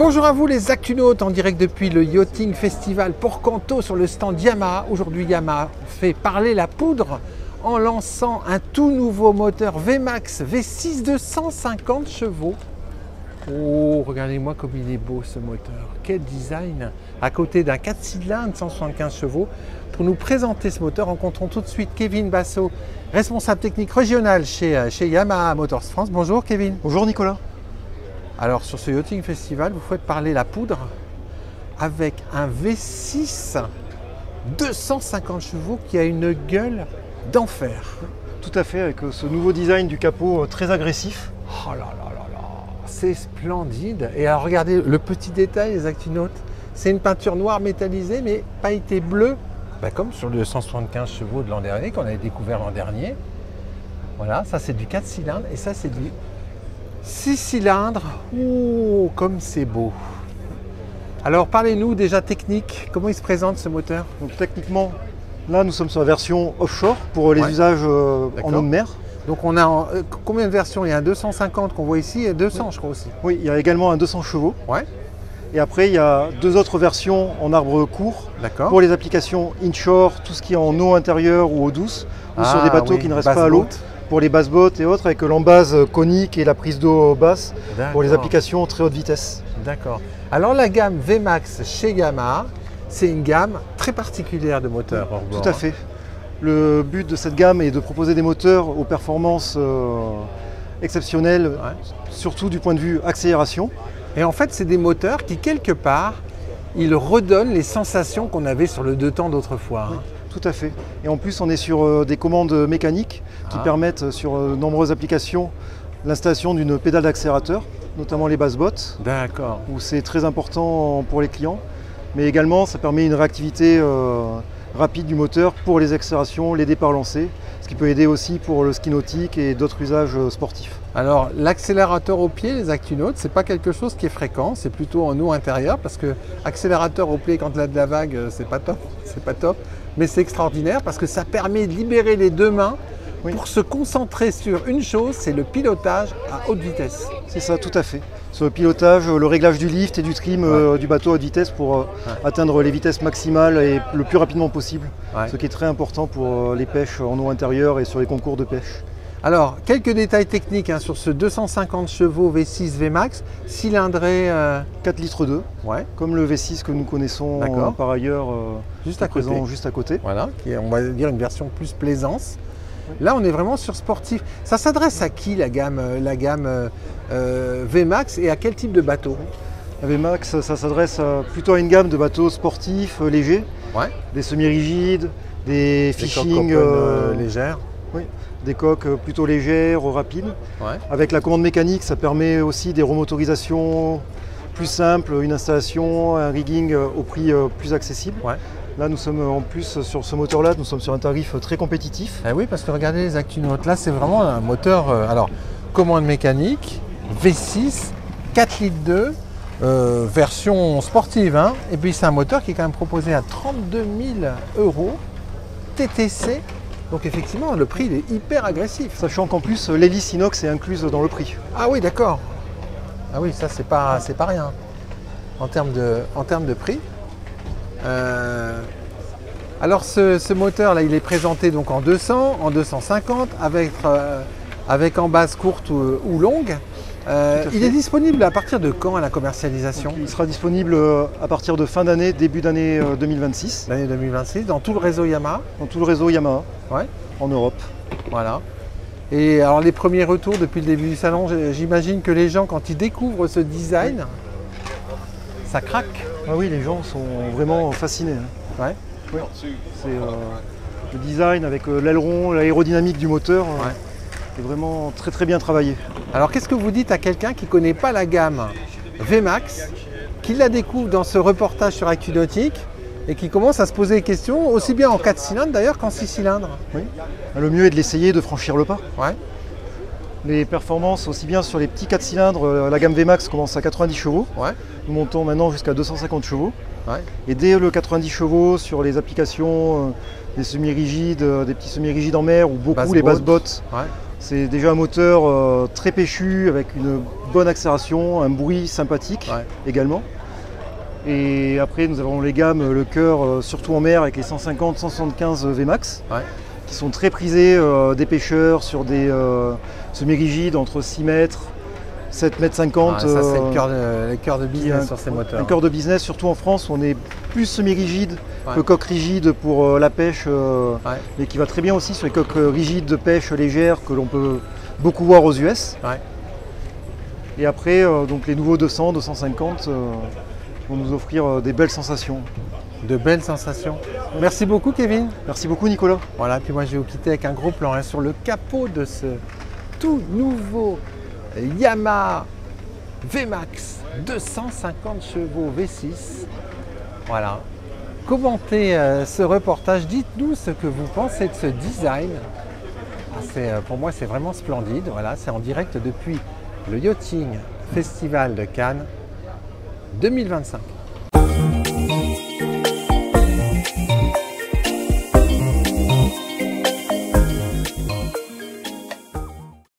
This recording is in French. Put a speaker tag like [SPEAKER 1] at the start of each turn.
[SPEAKER 1] Bonjour à vous les Actunautes en direct depuis le Yachting Festival Porcanto sur le stand Yamaha. Aujourd'hui Yamaha fait parler la poudre en lançant un tout nouveau moteur VMAX V6 de 150 chevaux. Oh, regardez-moi comme il est beau ce moteur. Quel design! À côté d'un 4 cylindres 175 chevaux. Pour nous présenter ce moteur, rencontrons tout de suite Kevin Basso, responsable technique régional chez Yamaha Motors France. Bonjour Kevin.
[SPEAKER 2] Bonjour Nicolas.
[SPEAKER 1] Alors sur ce Yachting Festival, vous faites parler la poudre avec un V6 250 chevaux qui a une gueule d'enfer.
[SPEAKER 2] Tout à fait, avec ce nouveau design du capot très agressif.
[SPEAKER 1] Oh là là là là, c'est splendide. Et alors regardez le petit détail les Actunautes, c'est une peinture noire métallisée mais pailletée bleue, comme sur le 175 chevaux de l'an dernier qu'on avait découvert l'an dernier. Voilà, ça c'est du 4 cylindres et ça c'est du 6 cylindres. Oh, comme c'est beau. Alors parlez-nous déjà technique, comment il se présente ce moteur?
[SPEAKER 2] Donc techniquement, là nous sommes sur la version offshore pour les usages en eau de mer.
[SPEAKER 1] Donc on a combien de versions? Il y a un 250 qu'on voit ici et 200 je crois aussi.
[SPEAKER 2] Oui, il y a également un 200 chevaux.
[SPEAKER 1] Ouais.
[SPEAKER 2] Et après il y a deux autres versions en arbre court pour les applications inshore, tout ce qui est en eau intérieure ou eau douce, ou sur des bateaux qui ne restent pas à l'eau. Pour les basses bottes et autres, avec l'embase conique et la prise d'eau basse pour les applications très haute vitesse.
[SPEAKER 1] D'accord. Alors la gamme VMAX chez Yamaha, c'est une gamme très particulière de moteurs.
[SPEAKER 2] Tout à fait. Le but de cette gamme est de proposer des moteurs aux performances exceptionnelles, surtout du point de vue accélération.
[SPEAKER 1] Et en fait, c'est des moteurs qui, quelque part, ils redonnent les sensations qu'on avait sur le deux temps d'autrefois.
[SPEAKER 2] Oui. Tout à fait. Et en plus, on est sur des commandes mécaniques qui permettent sur de nombreuses applications l'installation d'une pédale d'accélérateur, notamment les basses bottes.
[SPEAKER 1] D'accord.
[SPEAKER 2] Où c'est très important pour les clients. Mais également, ça permet une réactivité rapide du moteur pour les accélérations, les départs lancés, ce qui peut aider aussi pour le ski nautique et d'autres usages sportifs.
[SPEAKER 1] Alors, l'accélérateur au pied, les Actunautes, c'est pas quelque chose qui est fréquent, c'est plutôt en eau intérieure parce que accélérateur au pied quand il y a de la vague, c'est pas top, c'est pas top. Mais c'est extraordinaire parce que ça permet de libérer les deux mains pour se concentrer sur une chose, c'est le pilotage à haute vitesse.
[SPEAKER 2] C'est ça, tout à fait. Sur le pilotage, le réglage du lift et du trim du bateau à haute vitesse pour atteindre les vitesses maximales et le plus rapidement possible. Ce qui est très important pour les pêches en eau intérieure et sur les concours de pêche.
[SPEAKER 1] Alors, quelques détails techniques sur ce 250 chevaux V6 VMAX, cylindré
[SPEAKER 2] 4 litres 2, comme le V6 que nous connaissons par ailleurs juste à côté.
[SPEAKER 1] Voilà, qui est, on va dire, une version plus plaisance. Là, on est vraiment sur sportif. Ça s'adresse à qui la gamme VMAX et à quel type de bateau?
[SPEAKER 2] La VMAX, ça s'adresse plutôt à une gamme de bateaux sportifs légers, des semi-rigides, des fishing
[SPEAKER 1] légères.
[SPEAKER 2] Oui, des coques plutôt légères, rapides. Avec la commande mécanique, ça permet aussi des remotorisations plus simples, une installation, un rigging au prix plus accessible. Là, nous sommes en plus sur ce moteur-là, nous sommes sur un tarif très compétitif.
[SPEAKER 1] Ah oui, parce que regardez les Actunautes, là c'est vraiment un moteur, alors commande mécanique, V6, 4 litres 2, version sportive. Et puis c'est un moteur qui est quand même proposé à 32 000 € TTC. Donc effectivement, le prix il est hyper agressif.
[SPEAKER 2] Sachant qu'en plus, l'hélice inox est incluse dans le prix.
[SPEAKER 1] Ah oui, d'accord. Ah oui, ça c'est pas rien en termes de prix. Alors ce moteur là, il est présenté donc en 200, en 250, avec en base courte ou longue. Il est disponible à partir de quand à la commercialisation?
[SPEAKER 2] Il sera disponible à partir de fin d'année, début d'année 2026.
[SPEAKER 1] L'année 2026, dans tout le réseau Yamaha?
[SPEAKER 2] Dans tout le réseau Yamaha, en Europe.
[SPEAKER 1] Voilà. Et alors les premiers retours depuis le début du salon, j'imagine que les gens quand ils découvrent ce design, ça craque.
[SPEAKER 2] Ah oui, les gens sont vraiment fascinés. Oui. C'est le design avec l'aileron, l'aérodynamique du moteur. C'est vraiment très très bien travaillé.
[SPEAKER 1] Alors qu'est-ce que vous dites à quelqu'un qui ne connaît pas la gamme VMAX, qui la découvre dans ce reportage sur Actunautique et qui commence à se poser des questions, aussi bien en 4 cylindres d'ailleurs qu'en 6 cylindres?
[SPEAKER 2] Le mieux est de l'essayer, de franchir le pas. Les performances, aussi bien sur les petits 4 cylindres, la gamme VMAX commence à 90 chevaux. Nous montons maintenant jusqu'à 250 chevaux. Et dès le 90 chevaux sur les applications des semi-rigides, des petits semi-rigides en mer ou beaucoup les basses bottes, C'est déjà un moteur très péchu avec une bonne accélération, un bruit sympathique également. Et après nous avons les gammes, le cœur surtout en mer avec les 150-175 VMAX qui sont très prisés des pêcheurs sur des semi-rigides entre 6 mètres, 7 mètres 50.
[SPEAKER 1] Ça c'est le cœur de business sur ces moteurs.
[SPEAKER 2] Un cœur de business, surtout en France, on est plus semi-rigide que coque rigide pour la pêche, mais qui va très bien aussi sur les coques rigides de pêche légère que l'on peut beaucoup voir aux US. Et après, donc les nouveaux 200, 250 vont nous offrir des belles sensations.
[SPEAKER 1] De belles sensations. Merci beaucoup Kevin.
[SPEAKER 2] Merci beaucoup Nicolas.
[SPEAKER 1] Voilà, puis moi je vais vous quitter avec un gros plan sur le capot de ce tout nouveau Yamaha VMAX 250 chevaux V6. Voilà. Commentez ce reportage, dites-nous ce que vous pensez de ce design. Pour moi c'est vraiment splendide. Voilà, c'est en direct depuis le Yachting Festival de Cannes 2025.